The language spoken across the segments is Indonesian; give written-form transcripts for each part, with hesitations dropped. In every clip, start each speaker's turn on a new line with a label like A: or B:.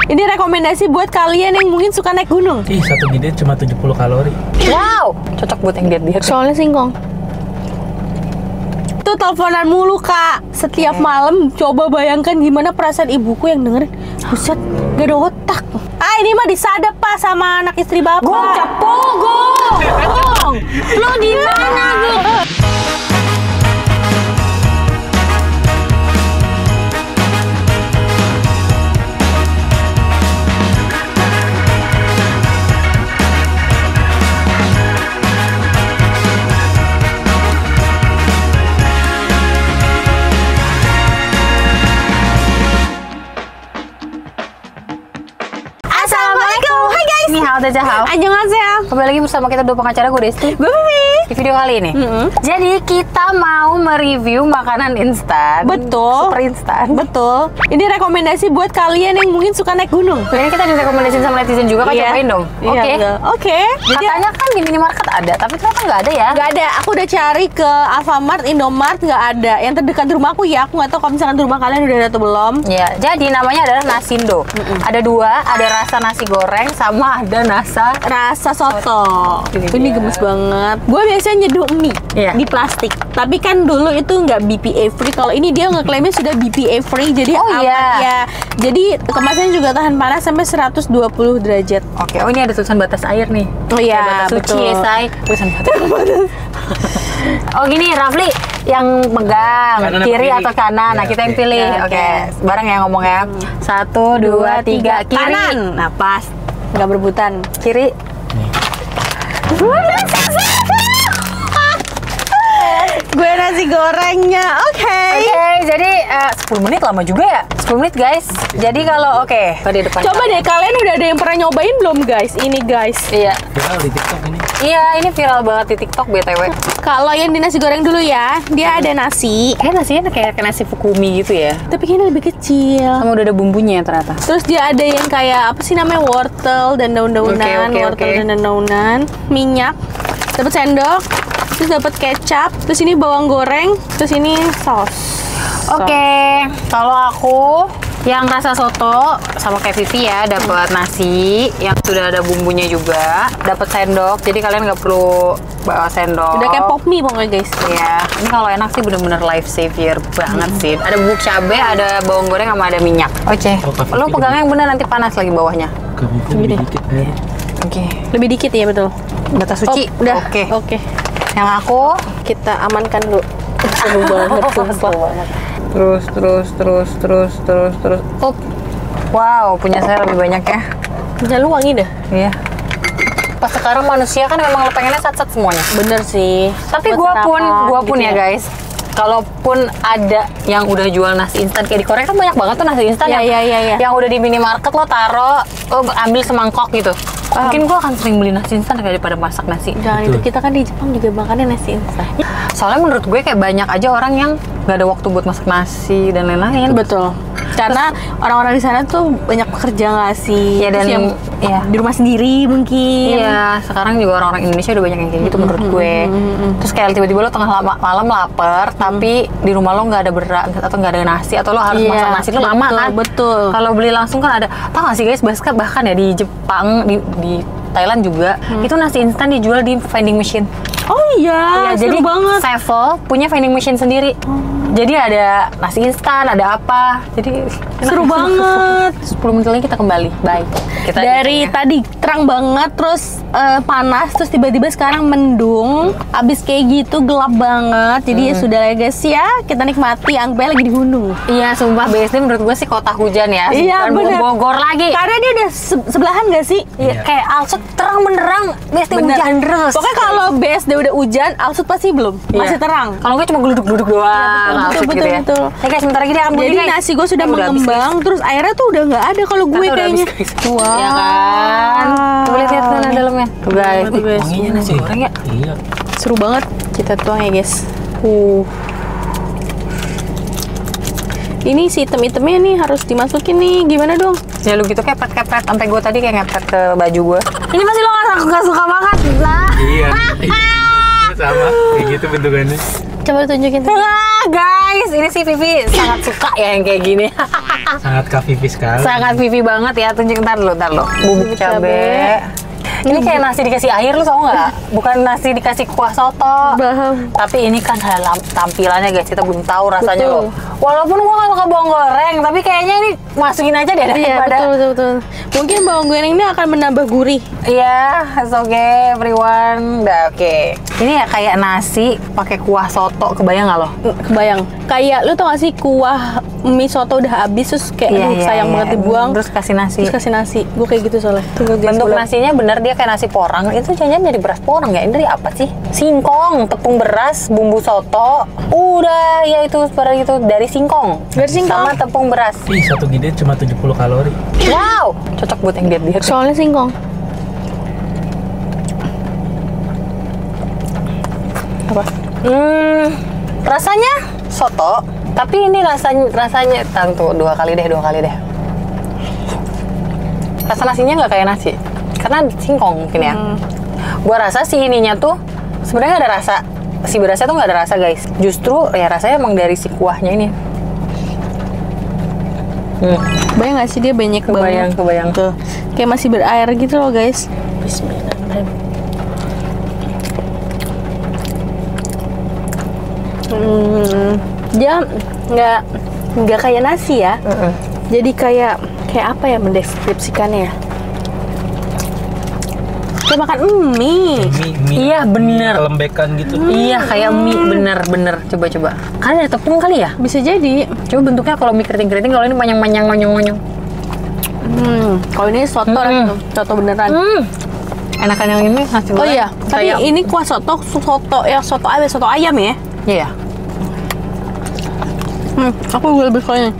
A: Ini rekomendasi buat kalian yang mungkin suka naik gunung.
B: Ih, satu biji cuma 70 kalori.
C: Wow, cocok buat yang diet-diet.
A: Soalnya singkong. Tuh teleponan mulu kak. Setiap malam coba bayangkan gimana perasaan ibuku yang dengerin. Buset, gak ada otak. Ah ini mah disadap pak sama anak istri bapak. Gong. Lo di mana Gong?
C: Ini hal Jahal.
A: Annyeonghaseyo.
C: Kembali lagi bersama kita dua pengacara, gue Desti.
A: Gue Vivi.
C: Di video kali ini, jadi kita mau mereview makanan instan.
A: Betul.
C: Super instan.
A: Betul. Ini rekomendasi buat kalian yang mungkin suka naik gunung.
C: Ini kita direkomendasiin sama netizen juga, kan?
A: Iya.
C: Cobain dong. Oke.
A: Oke. Jadi
C: Katanya kan di minimarket ada, tapi ternyata nggak ada ya?
A: nggak ada. Aku udah cari ke Alfamart, Indomart, nggak ada. Yang terdekat rumah aku ya. Aku nggak tahu kalau misalkan di rumah kalian udah ada atau belum.
C: Ya, jadi namanya adalah Nasindo. Ada dua, ada rasa nasi goreng sama ada
A: Rasa soto. Ini
C: dia.
A: gemes banget. Gue biasanya nyeduh mie
C: Iya.
A: di plastik. Tapi kan dulu itu nggak BPA free. Kalau ini dia ngeklaimnya sudah BPA free. Jadi
C: Oh,
A: aman
C: iya.
A: ya. Jadi kemasannya juga tahan panas sampai 120 derajat.
C: Oke, oh ini ada tulisan batas air nih.
A: Oh iya,
C: Batas suci
A: betul.
C: ya, say. Tulisan batas. Oh gini, Rafli yang megang
B: Kanan apa
C: kiri
B: kiri?
C: atau kanan. Nah,
B: Ya,
C: kita yang
B: oke.
C: pilih.
A: Ya,
C: Oke,
A: oke.
C: bareng ya ngomong ya. 1, 2, 3, kiri.
A: Kanan. Nah pas. Nggak berebutan.
C: Kiri.
A: Gue nasi gorengnya. Oke.
C: Oke, jadi 10 menit lama juga ya? 10 menit guys. Jadi kalau tadi depan.
A: Coba deh kalian udah ada yang pernah nyobain belum guys? Ini guys.
C: Iya.
B: Viral di TikTok ini.
C: Iya, ini viral banget di TikTok BTW.
A: Kalau yang di nasi goreng dulu ya, dia ada nasi.
C: Kayak nasinya kayak nasi fukumi gitu ya.
A: Tapi kayaknya lebih kecil.
C: Sama udah ada bumbunya ternyata.
A: Terus dia ada yang kayak apa sih namanya wortel dan daun-daunan,
C: Oke,
A: wortel
C: oke.
A: dan daun-daunan, minyak, dapat sendok, terus dapat kecap, terus ini bawang goreng, terus ini saus.
C: Oke, kalau aku yang rasa soto sama kayak Vivi ya, dapat nasi yang sudah ada bumbunya juga, dapat sendok. Jadi kalian nggak perlu bawa sendok.
A: Udah kayak pop mie pokoknya guys.
C: Iya, ini kalau enak sih bener-bener life savior banget sih. Ada bubuk cabai, ada bawang goreng sama ada minyak. Oke,
B: Oh, Kak Vivi
C: lo pegangnya yang bener nanti panas lagi bawahnya.
B: Kebibit
A: Gini.
B: lebih dikit air.
C: Oke,
A: Lebih dikit ya betul.
C: batas suci.
A: Oh, udah.
C: Oke.
A: Oke.
C: Yang aku
A: Kita amankan dulu. Seru banget sumpah.
C: terus. Up. Wow, punya saya lebih banyak ya.
A: Jangan lu wangi dah.
C: Iya. Pas sekarang manusia kan memang lo pengennya sat-sat semuanya.
A: Bener sih.
C: Tapi
A: Buat
C: gua
A: sarapan
C: pun
A: gitu
C: ya guys, kalaupun ada yang udah jual nasi instan kayak di Korea kan banyak banget tuh nasi instan
A: Iya.
C: yang udah di minimarket lo taro, lo ambil semangkok gitu. Mungkin gua akan sering beli nasi instan daripada masak nasi.
A: Jangan itu, kita kan di Jepang juga makannya nasi instan.
C: Soalnya menurut gue kayak banyak aja orang yang nggak ada waktu buat masak nasi dan lain-lain.
A: Betul. Karena orang-orang di sana tuh banyak pekerja nggak sih?
C: Iya,
A: Terus
C: dan
A: yang
C: iya.
A: di rumah sendiri mungkin.
C: Iya, sekarang juga orang-orang Indonesia udah banyak yang kayak gitu menurut gue. Terus kayak tiba-tiba lo tengah malam lapar, tapi di rumah lo nggak ada beras atau nggak ada nasi, atau lo harus
A: Iya,
C: masak nasi lo lama
A: betul,
C: kan?
A: betul.
C: Kalau beli langsung kan ada. Tau gak sih guys, bahkan ya di Jepang, di Thailand juga, itu nasi instan dijual di vending machine.
A: Oh iya,
C: Iya,
A: seru
C: jadi
A: banget.
C: Sevel punya vending machine sendiri. Jadi ada nasi instan, ada apa. Jadi
A: Seru banget.
C: 10 menit lagi kita kembali. Bye. Kita
A: Dari tadi terang banget, terus panas, terus tiba-tiba sekarang mendung. Abis kayak gitu gelap banget. Jadi ya sudah ya guys ya, kita nikmati anggapnya lagi di gunung.
C: Iya, sumpah BSD menurut gue sih kota hujan ya.
A: Iya,
C: Bukan
A: bener.
C: Bogor lagi.
A: Karena dia udah sebelahan gak sih?
C: Iya, kayak Alsut terang benderang, BSD
A: Bener.
C: hujan terus.
A: Pokoknya kalau BSD udah hujan, Alsut pasti belum.
C: Iya.
A: Masih terang.
C: Kalau gue cuma geluduk-geluduk doang.
A: Betul,
C: Alsut
A: betul,
C: gitu ya.
A: betul.
C: Ya guys, sebentar lagi dia akan beli
A: Jadi
C: guys.
A: nasi gue sudah
C: Udah habis,
A: mengembang, terus airnya tuh udah nggak ada kalau gue
C: Ternyata udah
A: kayaknya.
C: habis, guys.
A: Wow.
C: Ya kan? Tuh lihat sana dalamnya. Tuh guys.
A: Tuh, guys.
B: Wanginya nasi goreng ya? Iya.
A: Seru banget. Kita tuang ya guys. Ini si item-itemnya nih harus dimasukin nih. Gimana dong?
C: Ya lu gitu kepret-kepret sampai gue tadi kayak ngepret ke baju gue. Ini masih lo nggak suka banget, nah.
B: Iya. Sama kayak gitu bentukannya.
A: Coba tunjukin.
C: Guys, ini si Vivi sangat suka ya yang kayak gini.
B: Sangat Kak Vivi sekali.
C: Sangat Vivi banget ya. Tunjuk ntar lo. Bubuk cabe. Ini kayak nasi dikasih air, lu tau nggak? Bukan nasi dikasih kuah soto.
A: Paham.
C: Tapi ini kan dalam tampilannya guys, kita belum tahu rasanya
A: Betul.
C: loh. Walaupun gua nggak suka bawang goreng, tapi kayaknya ini masukin aja deh
A: Iya,
C: daripada.
A: betul. Mungkin bawang goreng ini akan menambah gurih.
C: Iya, it's okay everyone. Udah oke. Ini ya kayak nasi pakai kuah soto, kebayang nggak lo?
A: Kebayang. Kayak lu tau gak sih kuah mie soto udah habis terus kayak aduh, sayang banget dibuang.
C: Terus kasih nasi.
A: Terus kasih nasi. Gue kayak gitu soalnya. Tunggu guys.
C: Bentuk
A: ulang.
C: nasinya bener dia kayak nasi porang. Itu jangan dari beras porang ya? Ini dari apa sih? Singkong, tepung beras, bumbu soto. Udah, ya itu seperti itu dari singkong.
A: Dari singkong.
C: Sama tepung beras.
B: Ih, satu gede cuma 70 kalori.
C: Wow, cocok buat yang diet-diet.
A: Soalnya singkong. Apa?
C: Rasanya soto, tapi ini rasanya tentu dua kali deh. Rasa nasinya nggak kayak nasi, karena singkong mungkin ya. Gua rasa si ininya tuh sebenarnya ada rasa, si berasnya tuh nggak ada rasa guys. Justru ya rasanya emang dari si kuahnya ini.
A: Bayang gak sih dia banyak banget?
C: Kebayang.
A: Tuh. Kayak masih berair gitu loh guys. Bismillahirrahmanirrahim. Dia nggak kayak nasi ya. Jadi kayak apa ya mendeskripsikannya ya? Kayak makan mie.
B: Mie
C: Iya, bener.
B: Lembekan gitu.
C: Iya kayak mie bener. Coba. Karena ada tepung kali ya.
A: Bisa jadi.
C: Coba bentuknya kalau mie keriting, kalau ini panjang-panjang ngonyong-ngonyong.
A: Kalau ini soto, soto beneran.
C: Enakan yang ini nasi
A: Oh
C: goreng.
A: iya, tapi
C: Kayak-
A: ini kuah soto yang soto ayam ya.
C: Iya.
A: Aku juga lebih suka ini.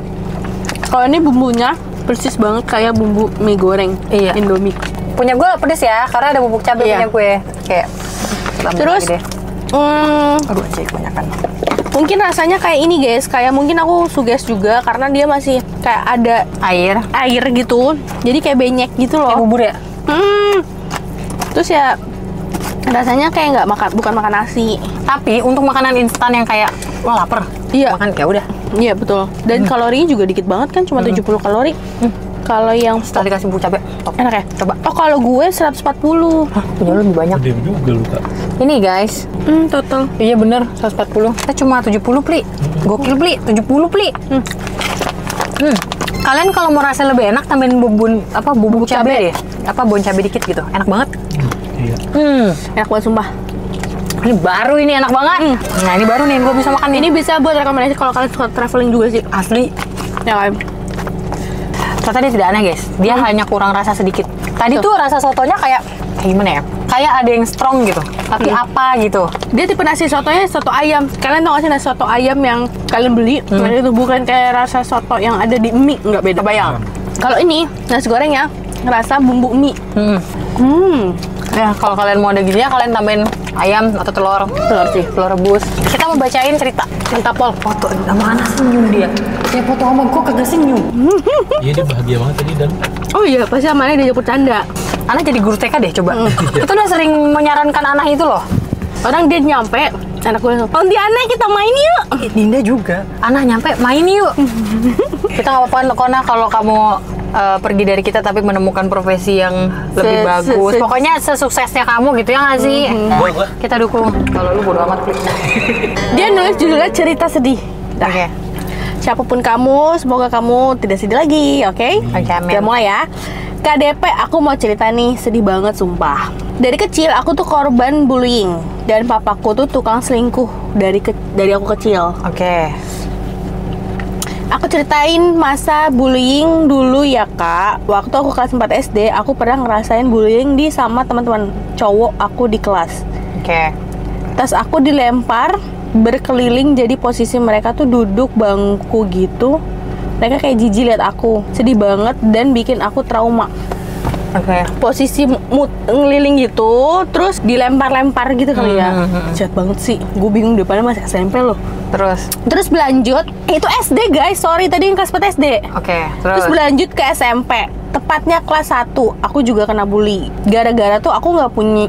A: Kalau ini bumbunya persis banget kayak bumbu mie goreng.
C: Iya.
A: Indomie.
C: Punya gue pedes ya, karena ada bubuk cabai
A: Iya.
C: punya gue. Kayak tambah
A: Terus,
C: lagi deh. Aduh, anjir kebanyakan.
A: mungkin rasanya kayak ini guys. Kayak mungkin aku suges juga karena dia masih kayak ada
C: Air,
A: gitu. Jadi kayak benyek gitu
C: kayak
A: loh.
C: bubur ya.
A: Terus ya rasanya kayak bukan makan nasi.
C: Tapi untuk makanan instan yang kayak lo lapar,
A: Iya.
C: makan kayak udah.
A: Iya betul. Dan kalorinya juga dikit banget kan, cuma 70 kalori. Kalau yang
C: Setelah dikasih bubuk cabai, top.
A: enak ya?
C: Coba.
A: Oh kalau gue 140.
C: Hah, punya lo lebih banyak.
B: Gede juga lu Kak.
C: Ini guys,
A: Total.
C: iya bener 140. Kita cuma 70 pli. Gokil pli, 70 pli. Kalian kalau mau rasa lebih enak tambahin bubuk cabai deh. Bon cabai dikit gitu. Enak banget.
B: Iya.
A: Enak banget sumpah.
C: Ini baru ini enak banget. Nah, ini baru nih gue bisa makan nih.
A: Ini bisa buat rekomendasi kalau kalian suka traveling juga sih.
C: Asli.
A: Ya kan?
C: Ternyata dia tidak aneh guys. Dia hanya kurang rasa sedikit. Tadi tuh rasa sotonya kayak gimana ya? Kayak ada yang strong gitu. Tapi apa gitu?
A: Dia tipe nasi sotonya soto ayam. Kalian tau gak sih nasi soto ayam yang kalian beli? Nah, itu bukan kayak rasa soto yang ada di mie, nggak beda.
C: Bayang.
A: Kalau ini nasi goreng ya, ngerasa bumbu mie.
C: Ya, kalau kalian mau ada gini ya, kalian tambahin ayam atau telur sih, telur rebus. Kita mau bacain cerita Pol. Foto sama Ana senyum dia. Ya foto sama gue kagak senyum.
B: Iya, dia bahagia banget tadi dan
A: Oh iya, pasti amannya diajak bercanda.
C: Ana jadi guru TK deh coba. Kita udah sering menyarankan Ana itu loh.
A: Orang dia nyampe, anak gue langsung, Pontianak kita main yuk.
C: Dinda juga. Ana nyampe main yuk. Kita nggak apa-apa Kona kalau kamu pergi dari kita tapi menemukan profesi yang lebih bagus. Pokoknya sesuksesnya kamu gitu ya nggak sih?
B: Gua.
C: Kita dukung. Kalau lu bodo amat.
A: Dia nulis judulnya cerita sedih.
C: Oke.
A: Siapapun kamu, semoga kamu tidak sedih lagi, oke?
C: Oke, amin.
A: Kita mulai ya. KDP, aku mau cerita nih, sedih banget sumpah. Dari kecil aku tuh korban bullying dan papaku tuh tukang selingkuh dari aku kecil.
C: Oke.
A: Aku ceritain masa bullying dulu ya kak. Waktu aku kelas 4 SD, aku pernah ngerasain bullying sama teman-teman cowok aku di kelas.
C: Oke.
A: Tas aku dilempar berkeliling, jadi posisi mereka tuh duduk bangku gitu. Mereka kayak jijik lihat aku, sedih banget dan bikin aku trauma.
C: Oke.
A: Posisi ngeliling gitu, terus dilempar-lempar gitu kali ya. Jahat banget sih, gue bingung depannya masih SMP loh.
C: Terus
A: berlanjut, itu SD guys, sorry tadi yang kelas 4 SD.
C: Oke,
A: Terus berlanjut ke SMP. Tepatnya kelas 1, aku juga kena bully. Gara-gara tuh aku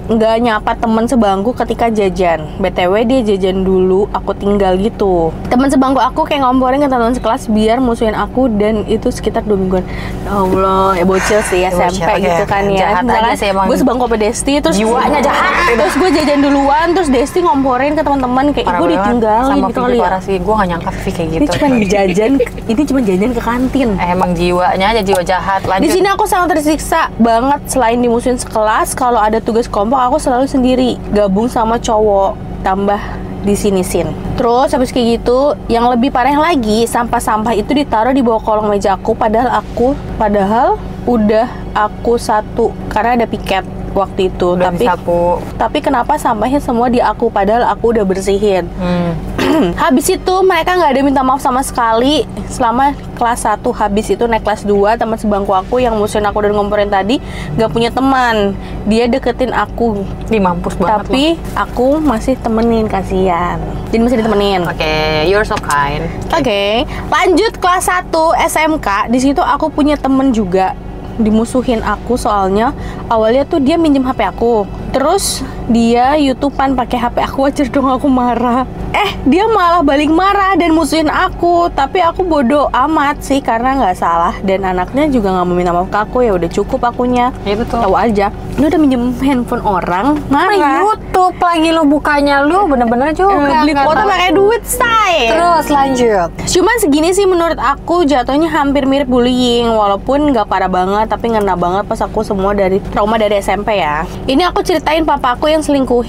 A: nggak nyapa teman sebangku ketika jajan. BTW dia jajan dulu, aku tinggal gitu. Teman sebangku aku kayak ngomporin ke teman sekelas biar musuhin aku, dan itu sekitar 2 mingguan. Ya Allah, ya bocil sih SMP gitu kan ya.
C: Jahat aja sih emang.
A: Gue sebangku sama Desti, terus
C: Jiwanya jahat.
A: Terus gue jajan duluan, terus Desti ngomporin ke teman-teman kayak gue ditinggalin
C: sama
A: gitu
C: Vivi
A: kali ya.
C: parah sih, gue gak nyangka Vivi kayak gitu.
A: Ini cuma jajan, ini cuma jajan ke kantin.
C: Emang jiwanya aja jiwa jahat.
A: Di
C: Lanjut.
A: sini aku sangat tersiksa banget. Selain dimusuhin sekelas, kalau ada tugas kelompok aku selalu sendiri, gabung sama cowok, tambah di sini sin. Terus habis kayak gitu, yang lebih parah lagi, sampah-sampah itu ditaruh di bawah kolong meja aku, padahal udah aku satu karena ada piket waktu itu.
C: Udah disapu.
A: Tapi kenapa sampahnya semua di aku padahal aku udah bersihin. Habis itu mereka nggak ada minta maaf sama sekali selama kelas 1. Habis itu naik kelas 2, teman sebangku aku yang musuhin aku dan ngomporin tadi nggak punya teman. Dia deketin aku.
C: Di mampus banget.
A: Tapi aku masih temenin, kasihan. Jadi masih ditemenin.
C: Oke, you're so kind.
A: Oke, lanjut kelas 1 SMK. Di situ aku punya temen juga dimusuhin aku soalnya awalnya tuh dia minjem HP aku. Terus dia YouTubean pakai HP aku, wajar dong aku marah. Dia malah balik marah dan musuhin aku. Tapi aku bodoh amat sih karena nggak salah dan anaknya juga nggak mau minta maaf ke aku. Ya udah cukup akunya.
C: Ya betul.
A: Tahu aja. Lu udah minjem handphone orang, marah.
C: YouTube lagi lu bukanya, lu bener-bener juga
A: Beli kuota pakai duit, say.
C: Terus lanjut.
A: Cuman segini sih menurut aku jatuhnya hampir mirip bullying, walaupun nggak parah banget tapi ngena banget pas aku semua dari trauma dari SMP ya. Ini aku ceritain papaku yang selingkuh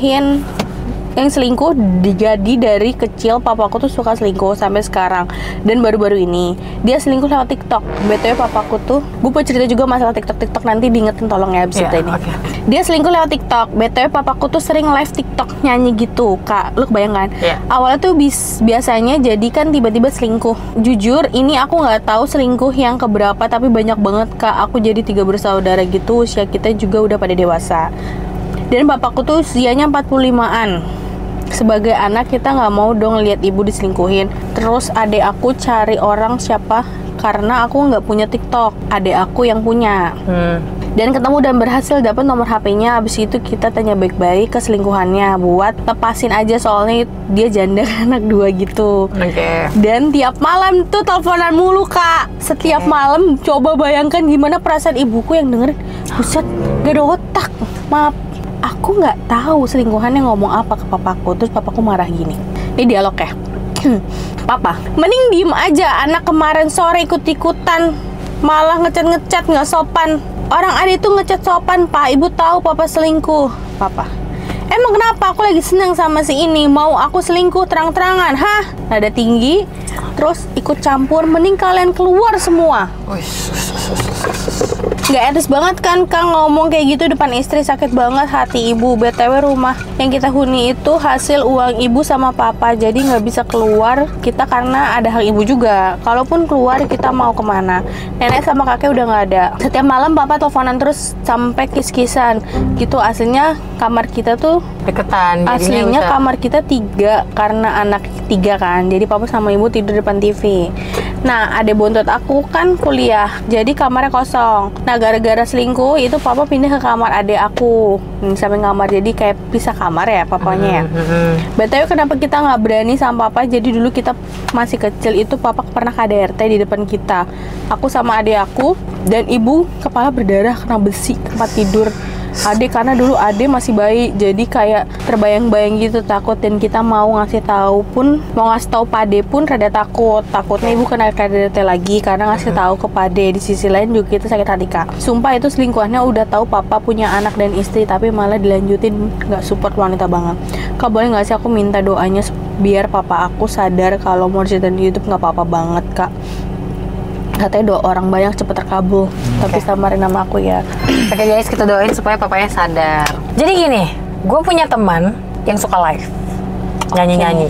A: jadi dari kecil papaku tuh suka selingkuh sampai sekarang, dan baru-baru ini dia selingkuh lewat TikTok. BTW papaku tuh, gue mau cerita juga masalah TikTok nanti diingetin tolong ya abis ini.
C: Okay.
A: Dia selingkuh lewat TikTok. BTW papaku tuh sering live TikTok nyanyi gitu, Kak. Lu kebayang kan? Awalnya tuh biasanya jadi kan tiba-tiba selingkuh. Jujur ini aku nggak tahu selingkuh yang keberapa, tapi banyak banget Kak. Aku jadi 3 bersaudara gitu, usia kita juga udah pada dewasa. Dan bapakku tuh usianya 45-an. Sebagai anak kita nggak mau dong lihat ibu diselingkuhin. Terus adik aku cari orang siapa karena aku nggak punya TikTok. Adik aku yang punya. Dan ketemu dan berhasil dapat nomor HP-nya. Abis itu kita tanya baik-baik ke selingkuhannya buat lepasin aja, soalnya dia janda anak 2 gitu. Dan tiap malam tuh teleponan mulu Kak. Setiap malam. Coba bayangkan gimana perasaan ibuku yang denger. Buset, gak ada otak. Maaf, aku nggak tahu selingkuhannya ngomong apa ke papaku. Terus papaku marah gini. Ini dialog ya. Papa, mending diem aja. Anak kemarin sore ikut-ikutan malah ngecat nggak sopan. Orang adik tuh ngecat sopan, Pak. Ibu tahu papa selingkuh. Papa, emang kenapa? Aku lagi seneng sama si ini. Mau aku selingkuh terang-terangan? Hah? Nada tinggi. Terus ikut campur. Mending kalian keluar semua. Gak etis banget kan Kang ngomong kayak gitu depan istri. Sakit banget hati ibu. BTW rumah yang kita huni itu hasil uang ibu sama papa, jadi nggak bisa keluar kita karena ada hak ibu juga. Kalaupun keluar kita mau kemana? Nenek sama kakek udah nggak ada. Setiap malam papa teleponan terus sampai kis-kisan gitu. Aslinya kamar kita tuh
C: deketan.
A: Aslinya kamar kita 3 karena anak 3 kan. Jadi papa sama ibu tidur depan TV. Nah, adek bontot aku kan kuliah, jadi kamarnya kosong. Nah, gara-gara selingkuh itu papa pindah ke kamar adek aku. Sampai kamar, jadi kayak pisah kamar ya papanya ya. BTW kenapa kita nggak berani sama papa? Jadi dulu kita masih kecil itu papa pernah KDRT di depan kita. Aku sama adek aku dan ibu kepala berdarah kena besi tempat tidur. Ade karena dulu Ade masih bayi, jadi kayak terbayang-bayang gitu takut, dan kita mau ngasih tahu Pade pun rada takutnya ibu kena KDRT lagi karena ngasih tahu ke Pade. Di sisi lain juga kita sakit hati Kak. Sumpah itu selingkuhannya udah tahu papa punya anak dan istri tapi malah dilanjutin, nggak support wanita banget. Kak boleh nggak sih aku minta doanya biar papa aku sadar kalau mau cerita di YouTube nggak apa-apa banget Kak. Katanya doa orang banyak cepet terkabul. Tapi samarin nama aku ya.
C: Oke guys, kita doain supaya papanya sadar. Jadi gini, gue punya teman yang suka live nyanyi-nyanyi.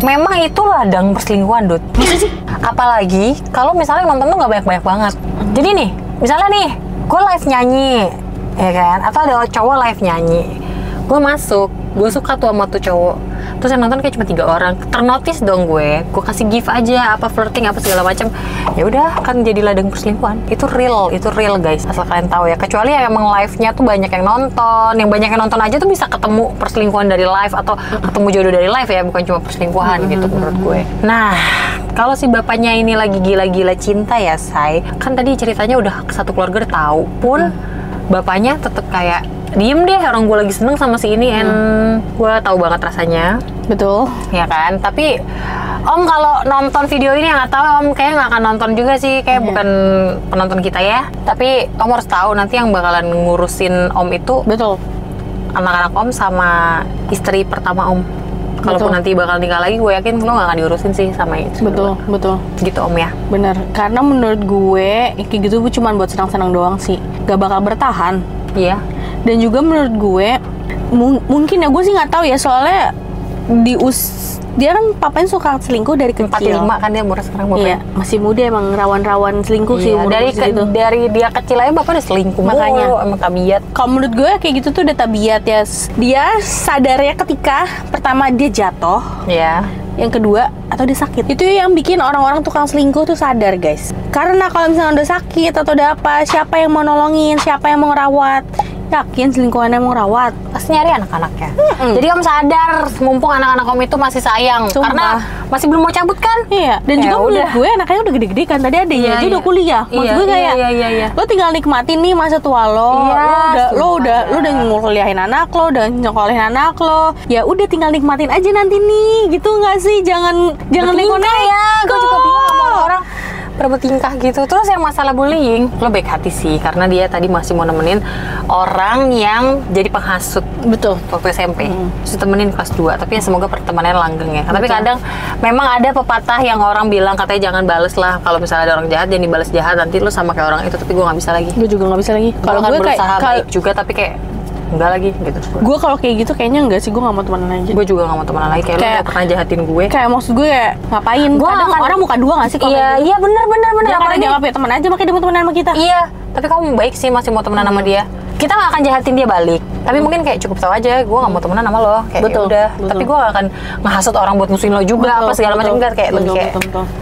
C: Memang itu ladang perselingkuhan, Dut.
A: Masa sih?
C: Apalagi kalau misalnya nonton tuh nggak banyak-banyak banget. Jadi nih, misalnya nih, gue live nyanyi, ya kan? Atau ada cowok live nyanyi, gue masuk, gue suka tuh sama tuh cowok. Terus yang nonton kayak cuma 3 orang. Ternotis dong gue kasih gift aja, apa flirting, apa segala macam. Ya udah, kan jadi ladang perselingkuhan. Itu real guys. Asal kalian tahu ya. Kecuali ya emang live-nya tuh banyak yang nonton. Yang banyak yang nonton aja tuh bisa ketemu perselingkuhan dari live atau ketemu jodoh dari live ya, bukan cuma perselingkuhan gitu menurut gue. Nah, kalau si bapaknya ini lagi gila-gila cinta ya, Say. Kan tadi ceritanya udah satu keluarga udah tahu pun bapaknya tetap kayak diem deh, orang gue lagi seneng sama si ini, gue tahu banget rasanya.
A: Betul.
C: Ya kan, tapi Om kalau nonton video ini nggak tahu, Om kayak nggak akan nonton juga sih, kayak bukan penonton kita ya. Tapi Om harus tahu nanti yang bakalan ngurusin Om itu,
A: betul,
C: anak-anak Om sama istri pertama Om. Kalaupun nanti bakal nikah lagi, gue yakin lo nggak akan diurusin sih sama istri. Betul. Gitu Om ya.
A: Bener, karena menurut gue kayak gitu cuma buat senang-senang doang sih, gak bakal bertahan.
C: Iya.
A: Dan juga menurut gue mungkin ya, gue sih nggak tahu ya, soalnya dia kan papanya suka selingkuh dari kecil.
C: 45 kan dia umur sekarang bapaknya.
A: Iya, masih muda, emang rawan-rawan selingkuh sih umur segitu.
C: Dari dia kecil aja bapak udah selingkuh, makanya emang tabiat.
A: Kalau menurut gue kayak gitu tuh udah tabiat ya. Dia sadarnya ketika pertama dia jatuh.
C: Iya.
A: Yang kedua, atau dia sakit. Itu yang bikin orang-orang tukang selingkuh tuh sadar, guys. Karena kalau misalnya udah sakit atau udah apa, siapa yang mau nolongin, siapa yang mau ngerawat? Yakin selingkuhannya mau ngerawat?
C: Pasti nyari anak-anaknya. Jadi Om sadar, mumpung anak-anak Om itu masih sayang.
A: Sumpah.
C: Karena masih belum mau cabut kan?
A: Iya. Dan juga menurut gue anaknya udah gede-gede kan. Tadi adanya aja udah kuliah. Maksud gue kayak, lo tinggal nikmatin nih masa tua lo. Lo udah nguliahin anak lo, udah nyekolahin anak lo. Ya udah tinggal nikmatin aja nanti nih, gitu nggak sih? Jangan neko-neko ya.
C: Gue juga bingung sama orang bertingkah gitu. Terus yang masalah bullying, lo baik hati sih, karena dia tadi masih mau nemenin orang yang jadi penghasut.
A: Betul.
C: Waktu SMP. Terus temenin kelas 2, tapi ya semoga pertemanannya langgeng ya. Tapi kadang memang ada pepatah yang orang bilang katanya jangan bales lah, kalau misalnya ada orang jahat jangan dibales jahat, nanti lo sama kayak orang itu. Tapi gue nggak bisa lagi.
A: Gue juga nggak bisa lagi.
C: Kalau gue berusaha baik juga, tapi kayak enggak lagi gitu.
A: Gue kalau kayak gitu kayaknya enggak sih, gue nggak mau temenan aja.
C: Gue juga nggak mau temenan lagi, kayak lo udah pernah jahatin gue.
A: Kayak maksud gue kayak ngapain?
C: Gue
A: kadang orang muka dua nggak sih kalau
C: iya,
A: gitu?
C: iya bener.
A: Dia kan dianggap ya teman aja, makanya dia mau temenan sama kita.
C: Iya, tapi kamu baik sih masih mau temenan sama dia. Kita nggak akan jahatin dia balik, tapi mungkin kayak cukup tahu aja gue nggak mau temenan sama lo, kayak udah. Tapi gue nggak akan ngehasut orang buat musuhin lo juga, apa segala macam, enggak, kayak lebih kayak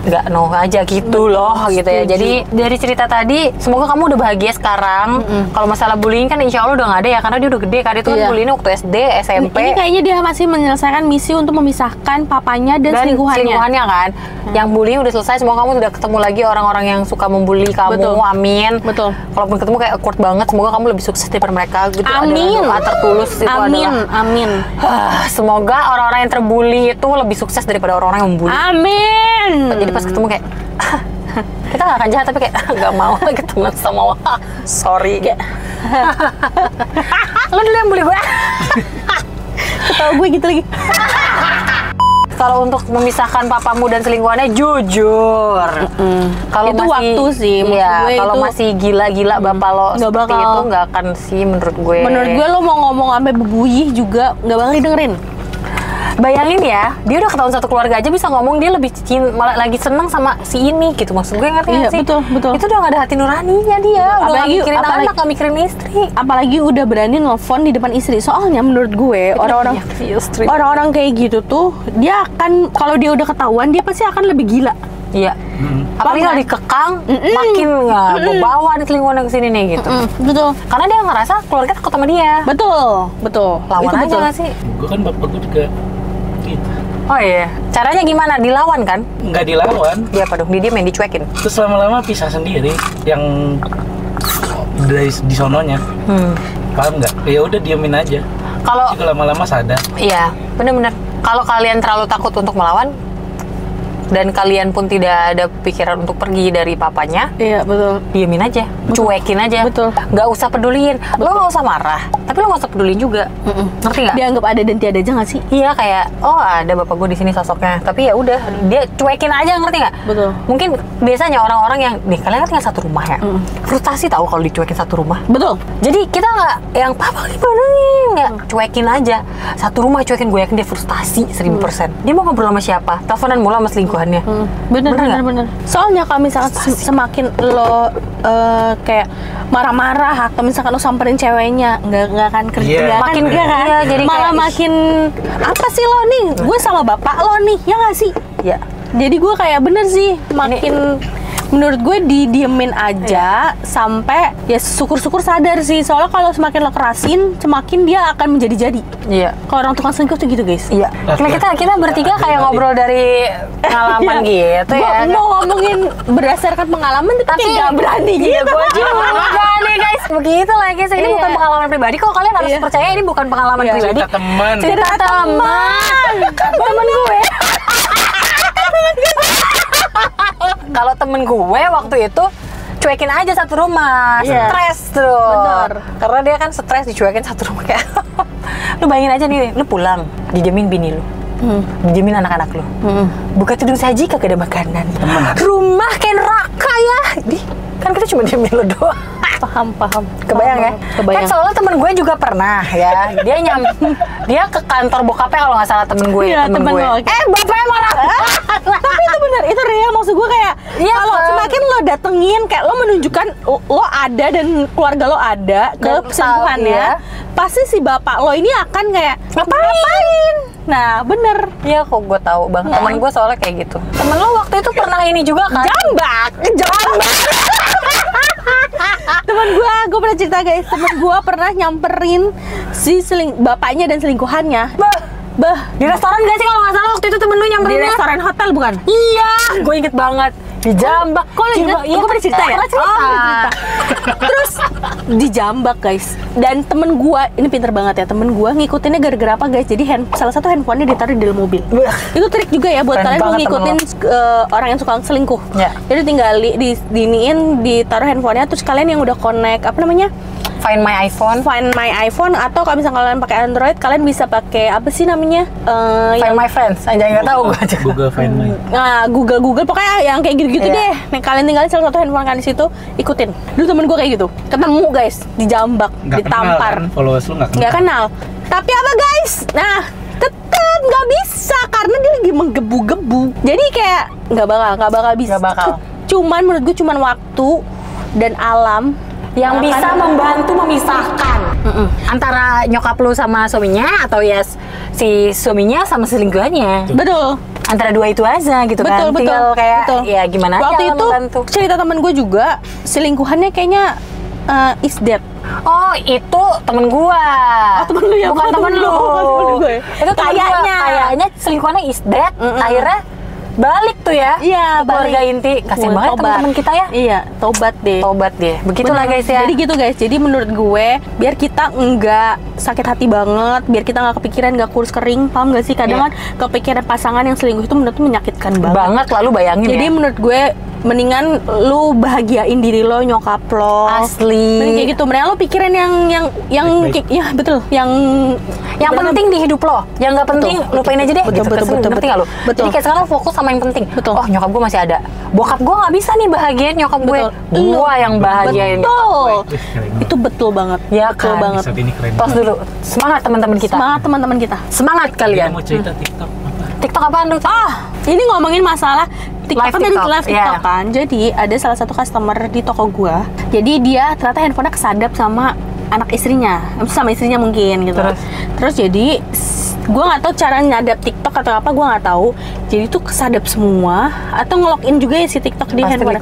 C: nggak no aja gitu loh gitu ya. Jadi dari cerita tadi, semoga kamu udah bahagia sekarang. Kalau masalah bullying kan insya Allah udah nggak ada ya, karena dia udah gede kan. Itu kan bullying waktu SD, SMP.
A: Ini kayaknya dia masih menyelesaikan misi untuk memisahkan papanya dan selingkuhannya
C: kan. Yang bullying udah selesai, semoga kamu udah ketemu lagi orang-orang yang suka membuli kamu. Amin.
A: Betul.
C: Kalaupun ketemu kayak awkward banget, semoga kamu lebih sukses daripada mereka gitu.
A: Amin.
C: Doa tertulus itu adalah
A: amin.
C: Semoga orang-orang yang terbuli itu lebih sukses daripada orang-orang yang membuli.
A: Amin.
C: Jadi pas ketemu kayak kita gak akan jahat, tapi kayak gak mau ketemu sama sorry kayak lo dulu yang bully gue.
A: Ketawa gue gitu lagi.
C: Kalau untuk memisahkan papamu dan selingkuhannya, jujur. Kalau
A: itu
C: masih,
A: waktu sih.
C: Iya, kalau masih gila-gila bapak lo seperti itu, nggak akan sih menurut gue.
A: Menurut gue lo mau ngomong sampai bebuyih juga nggak bakal didengerin.
C: Bayangin ya, dia udah ketahuan satu keluarga aja bisa ngomong dia lebih malah lagi seneng sama si ini gitu. Maksud gue ngerti
A: iya,
C: sih?
A: Betul.
C: Itu udah gak ada hati nuraninya dia. Udah
A: apalagi,
C: gak mikirin anak, gak mikirin istri.
A: Apalagi udah berani nelfon di depan istri. Soalnya menurut gue orang-orang kayak gitu tuh, dia akan, kalau dia udah ketahuan, dia pasti akan lebih gila.
C: Iya. Apalagi kalau dikekang, makin nggak bawa nih selingkuhan ke sini nih gitu.
A: Betul.
C: Karena dia ngerasa keluarga takut sama dia.
A: Betul.
C: Lawan aja nggak sih?
B: Gue kan bapak gue juga gitu.
C: Oh iya. Caranya gimana? Dilawan kan?
B: Nggak dilawan.
C: Dia apa dong? Dia main dicuekin.
B: Terus lama-lama pisah sendiri. Yang dari di sononya. Paham nggak? Ya udah diemin aja.
C: Kalau
B: lama-lama sadar.
C: Iya, benar-benar. Kalau kalian terlalu takut untuk melawan dan kalian pun tidak ada pikiran untuk pergi dari papanya,
A: iya betul,
C: diemin aja, cuekin aja,
A: betul,
C: nggak usah peduliin. Lo nggak usah marah, tapi lo nggak usah peduliin juga, ngerti nggak?
A: Dianggap ada dan tiada aja nggak sih?
C: Iya, kayak oh ada bapak gue di sini sosoknya, tapi ya udah dia cuekin aja, ngerti nggak?
A: Betul.
C: Mungkin biasanya orang-orang yang nih, kalian kan tinggal satu rumah ya, frustasi tahu kalau dicuekin satu rumah.
A: Betul.
C: Jadi kita nggak yang papa gimana nih, nggak cuekin aja satu rumah, cuekin, gue yakin dia frustasi 1000%. Dia mau ngobrol sama siapa? Teleponan mulu sama selingkuhan. selingkuhannya.
A: Bener. Soalnya kalau misalkan semakin lo kayak marah-marah atau misalkan lo samperin ceweknya, nggak akan kerja, makin
C: kan? Iya, jadi
A: malah
C: kayak,
A: makin apa sih lo nih? Gue sama bapak lo nih, ya nggak sih?
C: Ya.
A: Jadi gue kayak bener sih, makin menurut gue didiemin aja sampai ya syukur-syukur sadar sih. Soalnya kalau semakin lo kerasin, semakin dia akan menjadi-jadi.
C: Iya.
A: Kalau orang tukang selingkuh tuh gitu guys.
C: Iya. Kita bertiga kayak ngobrol dari pengalaman gitu ya.
A: Gue mau ngomongin berdasarkan pengalaman tapi nggak berani gitu.
C: Gue juga berani guys. Begitu lah guys. Ini bukan pengalaman pribadi kok. Kalian harus percaya ini bukan pengalaman pribadi.
B: Cerita teman.
C: Cerita teman. Temen gue. Kalau temen gue waktu itu cuekin aja satu rumah, stres tuh.
A: Bener.
C: Karena dia kan stres dicuekin satu rumah kayak. Lu bayangin aja nih, lu pulang, dijamin bini lu. Dijamin anak-anak lu. Buka tudung saji kagak ada makanan. Rumah kayak neraka ya. Kan kita cuma diamin lu doang.
A: Paham.
C: Kebayang ya? Kan soalnya temen gue juga pernah ya. Dia ke kantor bokapnya kalau nggak salah temen gue.
A: Iya, temen gue.
C: Bapaknya marah.
A: Tapi itu benar, itu real. Maksud gue kayak kalau semakin lo datengin, kayak lo menunjukkan lo ada dan keluarga lo ada ke selingkuhannya, pasti si bapak lo ini akan kayak ngapain? Nah, bener.
C: Iya kok gue tahu bang. Temen gue soalnya kayak gitu. Temen lo waktu itu pernah ini juga kan?
A: Jambak. Temen gue pernah cerita guys. Temen gue pernah nyamperin si bapaknya dan selingkuhannya.
C: Di restoran gak sih kalau nggak salah waktu itu temen lu nyamperin?
A: Di restoran hotel bukan?
C: Iya, gue inget banget. Di Jambak.
A: Kok lo inget?
C: Iya,
A: Gue pernah cerita ya?
C: Pernah cerita.
A: Terus di Jambak guys. Dan temen gue, ini pinter banget ya, temen gue ngikutinnya gara-gara apa guys? Jadi salah satu handphonenya ditaruh di dalam mobil. Itu trik juga ya buat kalian mau ngikutin orang yang suka selingkuh. Jadi tinggal ditaruh handphonenya, terus kalian yang udah connect apa namanya?
C: Find My iPhone
A: atau kalau misalnya kalian pakai Android, kalian bisa pakai apa sih namanya?
C: Find My Friends. Aja nggak tahu gue aja.
B: Google Find My.
A: Nah, Google pokoknya yang kayak gitu-gitu deh. Nah, kalian tinggalin salah satu handphone kalian di situ, ikutin. Dulu temen gue kayak gitu. Ketemu guys di Jambak, ditampar.
B: Kan? Followers lu
A: nggak kenal. Tapi apa guys? Nah, tetap nggak bisa karena dia lagi menggebu-gebu. Jadi kayak nggak bakal bisa.
C: Nggak bakal.
A: Cuman menurut gue cuman waktu dan alam
C: yang bisa membantu memisahkan antara nyokap lu sama suaminya atau ya si suaminya sama selingkuhannya.
A: Betul.
C: Antara dua itu aja gitu kan. Tinggal kayak ya gimana
A: waktu
C: aja
A: itu
C: membantu.
A: Cerita temen gue juga selingkuhannya kayaknya is dead.
C: Oh, itu temen gua.
A: Oh, temen lu ya?
C: Bukan temen lu. Itu kayaknya selingkuhannya is dead. Akhirnya balik tuh ya.
A: Iya,
C: keluarga inti. Kasian banget teman-teman kita ya.
A: Iya, tobat deh.
C: Begitulah guys ya.
A: Jadi gitu guys. Jadi menurut gue biar kita enggak sakit hati banget, biar kita nggak kepikiran, nggak kurus kering, paham nggak sih? Kadang kan kepikiran pasangan yang selingkuh itu menurut gue menyakitkan banget.
C: Lalu bayangin
A: jadi menurut gue mendingan lu bahagiain diri lo, nyokap lo.
C: Asli.
A: Mending kayak gitu. Mendingan lo pikirin yang ya betul, yang
C: penting di hidup lo. Yang nggak penting lupain aja deh.
A: Betul.
C: Ngerti nggak lo? Jadi kayak sekarang fokus sama yang penting.
A: Betul.
C: Oh, nyokap gue masih ada. Bokap gue nggak bisa nih bahagiain nyokap gue. Gue yang bahagiain nyokap gue.
A: Itu betul banget.
C: Ya
A: betul
C: kan.
A: banget.
C: Tos dulu. Semangat teman-teman kita. Semangat kalian.
B: Kita mau cerita TikTok apa?
C: TikTok apaan lu?
A: Ini ngomongin masalah TikTok kan dari live TikTok
C: yeah.
A: kan. Jadi ada salah satu customer di toko gua. Jadi dia ternyata handphonenya kesadap sama anak istrinya, sama istrinya mungkin gitu. Terus jadi gua nggak tahu cara nyadap TikTok atau apa, gua nggak tahu. Jadi tuh kesadap semua atau nge-login juga ya si TikTok di handphone.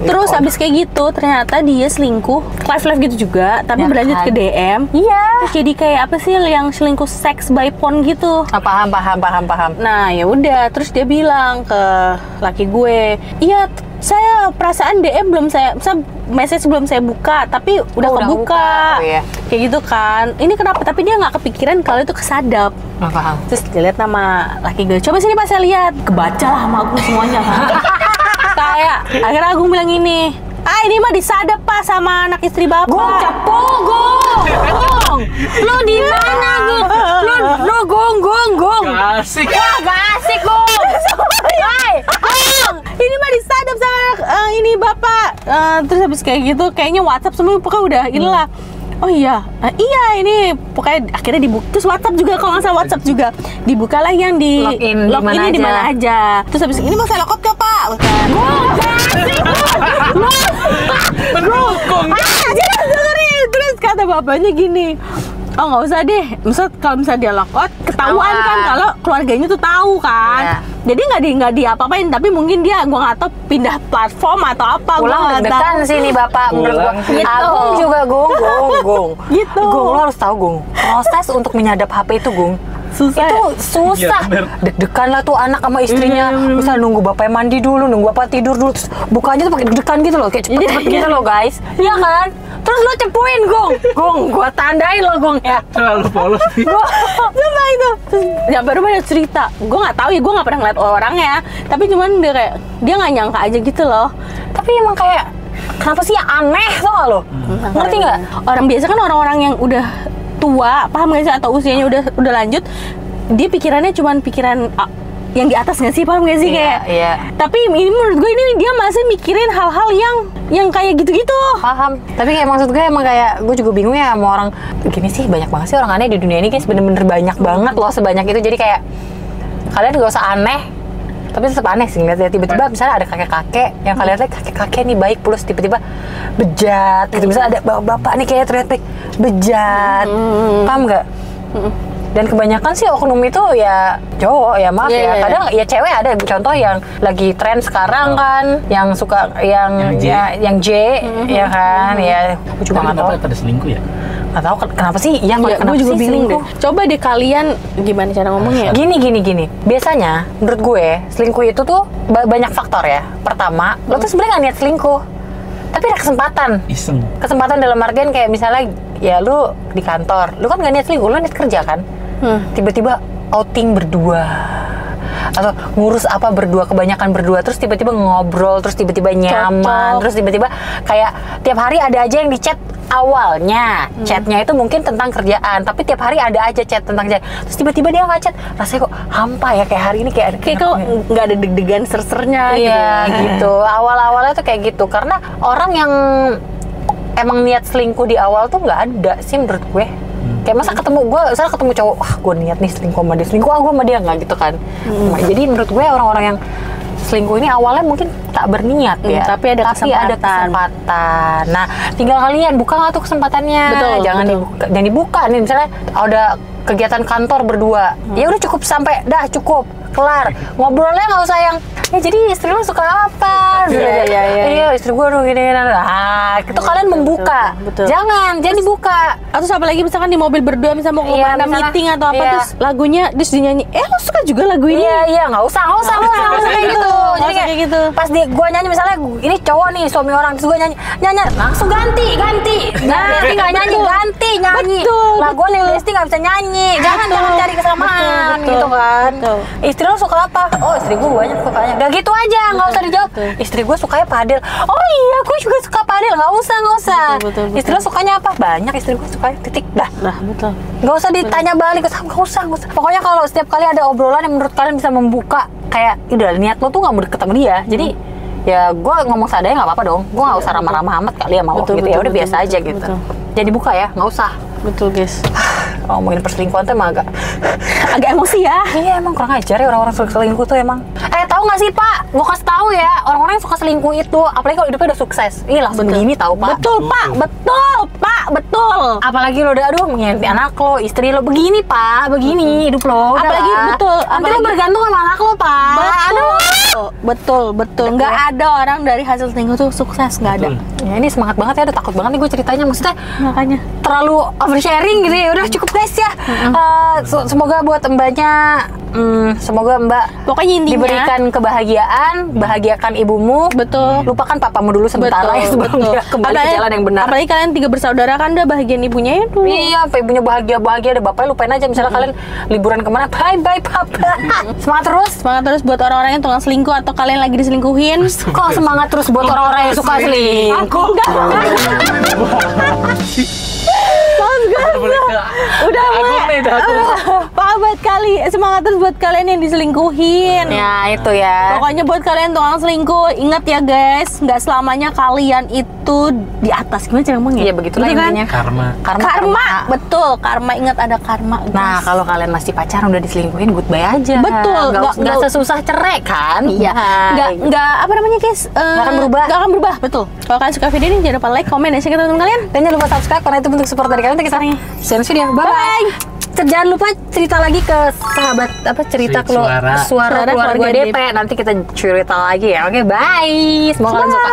A: Terus habis kayak gitu ternyata dia selingkuh, live gitu juga, tapi ya, berlanjut ke DM.
C: Iya.
A: Terus jadi kayak apa sih yang selingkuh sex by phone gitu.
C: Paham.
A: Nah, ya udah, terus dia bilang ke laki gue, "Iya, saya perasaan DM belum saya message belum saya buka, tapi udah kebuka."
C: Oh, iya.
A: Kayak gitu kan. Ini kenapa? Tapi dia nggak kepikiran kalau itu kesadap.
C: Paham.
A: Terus dilihat nama laki gue. Coba sini Pak saya lihat. Kebaca lah sama Agung semuanya. Kayak akhirnya Agung bilang ini, ini mah disadap Pak sama anak istri Bapak.
C: Gong. Lu di mana, Gong? Lu gong.
B: Gak asik.
C: Gak asik, Gong.
A: Ini mah disadap sama ini Bapak. Terus habis kayak gitu kayaknya WhatsApp semua pokoknya udah inilah. Oh iya, iya ini pokoknya akhirnya dibuka. Terus WhatsApp juga kalau nggak salah WhatsApp juga dibukalah yang di login di mana aja. Terus habis ini mau saya login ke Pak. Bukan.
B: Mendukung.
A: Terus kata bapaknya gini. Oh nggak usah deh, kalau misalnya dia logout ketahuan kan kalau keluarganya tuh tahu kan, jadi nggak di apa-apain, tapi mungkin dia gua nggak tahu pindah platform atau apa.
C: Pulang deg-degan sih nih bapak, menurut gua.
A: Gitu.
C: Agung juga Gung.
A: Gitu.
C: Gung lo harus tahu Gung, proses untuk menyadap HP itu Gung.
A: Susah.
C: Itu susah. Deg-degan lah tuh anak sama istrinya. Misal nunggu bapaknya mandi dulu, nunggu bapak tidur dulu, terus bukanya tuh pakai deg-degan gitu loh, kayak cepet-cepet gitu loh guys. Iya kan? Terus lo cepuin Gung, gua tandain lo Gung ya.
B: Terlalu polos sih.
A: Coba itu. Terus sampai rumah dia cerita. Gue nggak tahu ya, gue nggak pernah ngeliat orangnya. Tapi cuman dia nggak nyangka aja gitu loh.
C: Tapi emang kayak kenapa sih ya aneh tau gak lo? Ngerti nggak?
A: Orang biasa kan orang-orang yang udah tua, paham nggak sih, atau usianya udah lanjut, dia pikirannya cuman pikiran yang di atas nggak sih, paham nggak sih kayak.
C: Iya.
A: Tapi ini menurut gue ini dia masih mikirin hal-hal yang kayak gitu-gitu.
C: Paham. Tapi kayak maksud gue emang kayak gue juga bingung ya sama orang gini sih, banyak banget sih orang aneh di dunia ini guys, bener-bener banyak banget loh, sebanyak itu. Jadi kayak kalian gak usah aneh, tapi tetap aneh sih ngeliatnya. Tiba-tiba misalnya ada kakek-kakek yang kalian lihat kakek-kakek nih baik, plus tiba-tiba bejat gitu. Misalnya ada bapak-bapak nih kayak terlihat baik, bejat. Paham nggak? Dan kebanyakan sih oknum itu ya cowok, ya maaf ya. Kadang ya cewek ada contoh yang lagi tren sekarang kan, yang suka yang J, ya kan. Ya aku juga nggak tahu
B: pada selingkuh ya.
C: Nggak tahu kenapa sih. Iya,
A: gue juga bingung deh. Coba deh kalian gimana cara ngomongnya.
C: Gini. Biasanya menurut gue selingkuh itu tuh banyak faktor ya. Pertama, lo tuh sebenarnya nggak niat selingkuh, tapi ada kesempatan.
B: Iseng.
C: Kesempatan dalam artian kayak misalnya ya lu di kantor, lu kan nggak niat selingkuh, lu niat kerja kan. Tiba-tiba outing berdua atau ngurus apa berdua, kebanyakan berdua, terus tiba-tiba ngobrol, terus tiba-tiba nyaman, terus tiba-tiba kayak tiap hari ada aja yang di chat. Awalnya chatnya itu mungkin tentang kerjaan, tapi tiap hari ada aja chat tentang kerjaan. Terus tiba-tiba dia nggak chat, rasanya kok hampa ya, kayak hari ini kayak
A: kok nggak ada deg-degan sersernya.
C: Iya gitu. Awal-awalnya tuh kayak gitu, karena orang yang emang niat selingkuh di awal tuh nggak ada sih menurut gue. Kayak masa ketemu cowok, wah gue niat nih selingkuh sama dia, selingkuh gue sama dia, nggak gitu kan. Jadi menurut gue orang-orang yang selingkuh ini awalnya mungkin tak berniat ya,
A: tapi ada kesempatan.
C: Nah, tinggal kalian buka nggak tuh kesempatannya.
A: Betul,
C: jangan dibuka nih, misalnya ada kegiatan kantor berdua, ya udah cukup sampai cukup kelar, ngobrolnya nggak usah yang jadi istri lu suka apa? Iya, istri gua gini. Itu kalian membuka.
A: Betul.
C: Jangan dibuka.
A: Atau apa lagi misalkan di mobil berdua misalnya mau kemana meeting atau apa, terus lagunya terus dinyanyi, lu suka juga lagu ini?
C: Iya, nggak usah kayak gitu. Jadi
A: kayak gitu.
C: Pas gua nyanyi misalnya ini cowok nih suami orang, terus gua nyanyi langsung ganti. Nah, nggak nyanyi, ganti nyanyi. Lah gua nih Lesti nggak bisa nyanyi. Jangan cari kesamaan gitu kan. Istri lu suka apa? Oh, istri gua banyak sukanya. Gak gitu aja, nggak usah dijawab. Istri gue sukanya padel. Oh iya, gue juga suka padel. Nggak usah.
A: Betul.
C: Istri lo sukanya apa? Banyak istri gue sukanya. Titik. Dah.
A: Betul.
C: Nggak usah ditanya balik. Nggak usah. Pokoknya kalau setiap kali ada obrolan yang menurut kalian bisa membuka, kayak udah niat lo tuh nggak mau deket sama dia. Jadi ya gue ngomong seadanya nggak apa-apa dong. Gue nggak usah ramah-ramah amat kali ya mau gitu. Ya udah biasa aja gitu. Jadi buka ya, nggak usah.
A: Betul guys.
C: Ngomongin perselingkuhan tuh emang
A: agak emosi ya.
C: Iya, emang kurang ajar ya orang-orang selingkuh tuh emang. Tahu nggak sih Pak? Gue kasih tahu ya, orang-orang yang suka selingkuh itu, apalagi kalau hidupnya udah sukses, ini langsung begini tahu Pak.
A: Betul Pak, betul.
C: Apalagi lo udah menyanti anak lo, istri lo, begini Pak, begini hidup lo.
A: Apalagi betul.
C: Nanti lo bergantung sama anak lo Pak.
A: Betul. Nggak ada orang dari hasil selingkuh tuh sukses, nggak ada.
C: Ya ini semangat banget ya, udah takut banget nih gue ceritanya, maksudnya
A: makanya
C: terlalu oversharing gitu ya. Udah cukup guys ya. Semoga buat mbaknya, semoga mbak
A: pokoknya intinya
C: diberikan kebahagiaan, bahagiakan ibumu.
A: Betul.
C: Lupakan papamu dulu sebentar ya sebelum dia kembali ke jalan yang benar.
A: Apalagi kalian 3 bersaudara kan udah bahagiain ibunya ya dulu.
C: Iya, sampai ibunya bahagia, ada bapaknya lupain aja. Misalnya kalian liburan kemana, bye papa. Semangat terus buat orang-orang yang tukang selingkuh atau kalian lagi diselingkuhin. Kok semangat terus buat orang-orang yang suka selingkuh?
A: Enggak. Udah Pak buat kalian semangat terus buat kalian yang diselingkuhin.
C: Ya itu ya.
A: Pokoknya buat kalian tukang selingkuh, ingat ya guys, nggak selamanya kalian itu di atas. Gimana cara ngomongnya?
C: Iya begitulah intinya.
A: Karma, betul. Karma, ingat ada karma. Guys.
C: Nah kalau kalian masih pacaran udah diselingkuhin, goodbye aja.
A: Betul.
C: Nggak sesusah cerai kan?
A: Iya. Nggak apa namanya guys?
C: Nggak akan berubah.
A: Nggak akan berubah, betul. Kalau kalian suka video ini jangan lupa like, komen, dan share ke teman-teman kalian.
C: Dan jangan lupa subscribe karena itu bentuk support dari kalian untuk kita share video. Bye. Jangan lupa cerita lagi ke sahabat cerita suara keluarga DP. Nanti kita cerita lagi ya. Oke, bye. Semoga kalian suka.